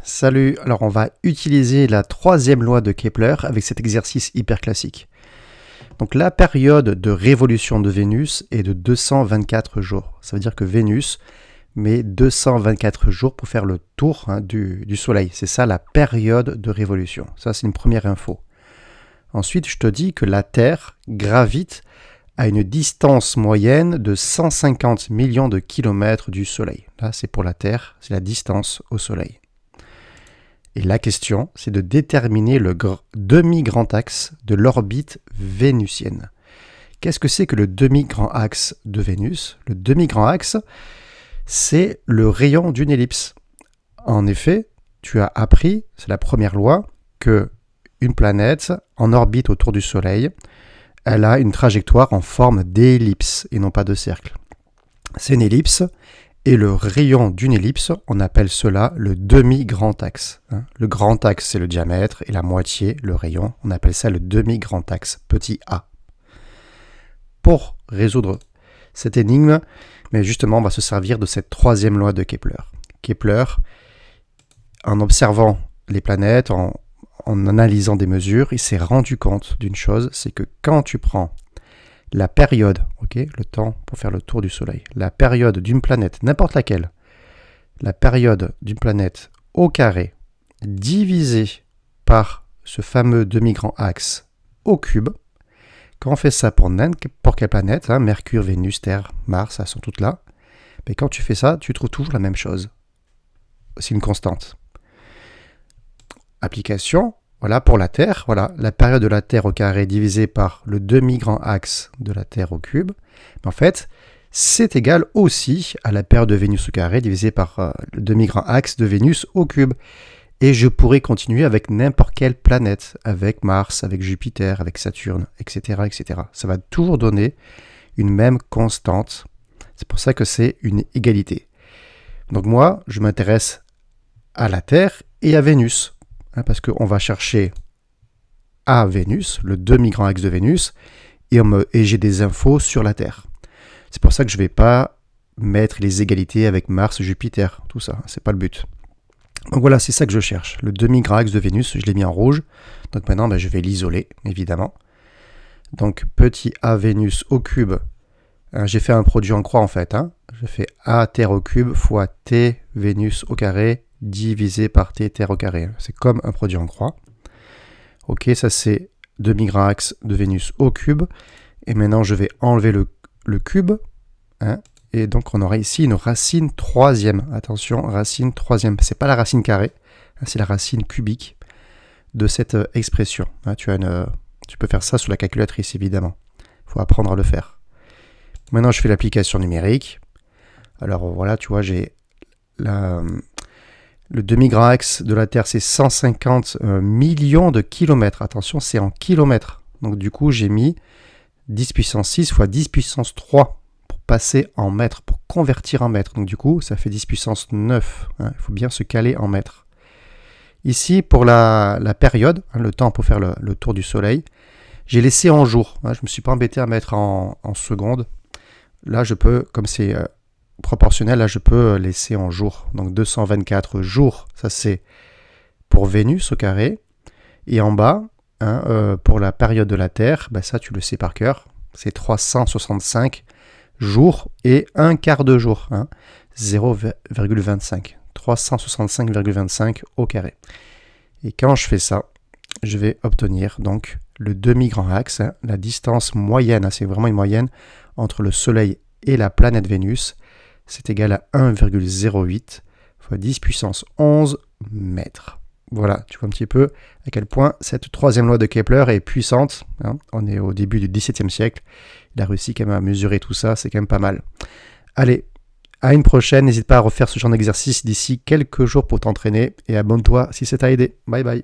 Salut, alors on va utiliser la troisième loi de Kepler avec cet exercice hyper classique. Donc la période de révolution de Vénus est de 224 jours. Ça veut dire que Vénus met 224 jours pour faire le tour du Soleil. C'est ça la période de révolution. Ça c'est une première info. Ensuite je te dis que la Terre gravite à une distance moyenne de 150 millions de kilomètres du Soleil. Là c'est pour la Terre, c'est la distance au Soleil. Et la question, c'est de déterminer le demi-grand axe de l'orbite vénusienne. Qu'est-ce que c'est que le demi-grand axe de Vénus ? Le demi-grand axe, c'est le rayon d'une ellipse. En effet, tu as appris, c'est la première loi, que une planète en orbite autour du Soleil, elle a une trajectoire en forme d'ellipse et non pas de cercle. C'est une ellipse. Et le rayon d'une ellipse, on appelle cela le demi-grand axe. Le grand axe, c'est le diamètre, et la moitié, le rayon, on appelle ça le demi-grand axe, petit a. Pour résoudre cette énigme, mais justement, on va se servir de cette troisième loi de Kepler. Kepler, en observant les planètes, en analysant des mesures, il s'est rendu compte d'une chose, c'est que quand tu prends la période, le temps pour faire le tour du Soleil, la période d'une planète, n'importe laquelle, la période d'une planète au carré, divisée par ce fameux demi-grand axe au cube, quand on fait ça pour quelle planète, Mercure, Vénus, Terre, Mars, elles sont toutes là, mais quand tu fais ça, tu trouves toujours la même chose. C'est une constante. Application. Voilà, pour la Terre, voilà, la période de la Terre au carré divisée par le demi-grand axe de la Terre au cube. En fait, c'est égal aussi à la période de Vénus au carré divisée par le demi-grand axe de Vénus au cube. Et je pourrais continuer avec n'importe quelle planète, avec Mars, avec Jupiter, avec Saturne, etc., etc. Ça va toujours donner une même constante. C'est pour ça que c'est une égalité. Donc moi, je m'intéresse à la Terre et à Vénus. Parce qu'on va chercher à Vénus, le demi-grand axe de Vénus, et j'ai des infos sur la Terre. C'est pour ça que je ne vais pas mettre les égalités avec Mars, Jupiter, tout ça, c'est pas le but. Donc voilà, c'est ça que je cherche. Le demi-grand axe de Vénus, je l'ai mis en rouge. Donc maintenant, je vais l'isoler, évidemment. Donc petit a Vénus au cube. J'ai fait un produit en croix en fait. Je fais a Terre au cube fois t Vénus au carré divisé par t Terre au carré. C'est comme un produit en croix. Ok, ça c'est demi-grand axe de Vénus au cube. Et maintenant, je vais enlever le cube. Et donc, on aura ici une racine troisième. Attention, racine troisième. C'est pas la racine carrée, c'est la racine cubique de cette expression. Tu peux faire ça sous la calculatrice, évidemment. Il faut apprendre à le faire. Maintenant, je fais l'application numérique. Alors voilà, tu vois, j'ai le demi-grand axe de la Terre, c'est 150 millions de kilomètres. Attention, c'est en kilomètres. Donc du coup, j'ai mis 10 puissance 6 fois 10 puissance 3 pour passer en mètres, pour convertir en mètres. Donc du coup, ça fait 10 puissance 9. Il faut bien se caler en mètres. Ici, pour la période, le temps pour faire le tour du Soleil, j'ai laissé en jours. Je ne me suis pas embêté à mettre en secondes. Là, je peux, comme c'est proportionnel, là je peux laisser en jours. Donc 224 jours, ça c'est pour Vénus au carré. Et en bas, pour la période de la Terre, ça tu le sais par cœur, c'est 365 jours et un quart de jour. 0,25. 365,25 au carré. Et quand je fais ça, je vais obtenir donc le demi-grand axe, la distance moyenne, c'est vraiment une moyenne entre le Soleil et la planète Vénus. C'est égal à 1,08 fois 10 puissance 11 mètres. Voilà, tu vois un petit peu à quel point cette troisième loi de Kepler est puissante. On est au début du XVIIe siècle. Il a réussi quand même à mesurer tout ça, c'est quand même pas mal. Allez, à une prochaine. N'hésite pas à refaire ce genre d'exercice d'ici quelques jours pour t'entraîner. Et abonne-toi si ça t'a aidé. Bye bye.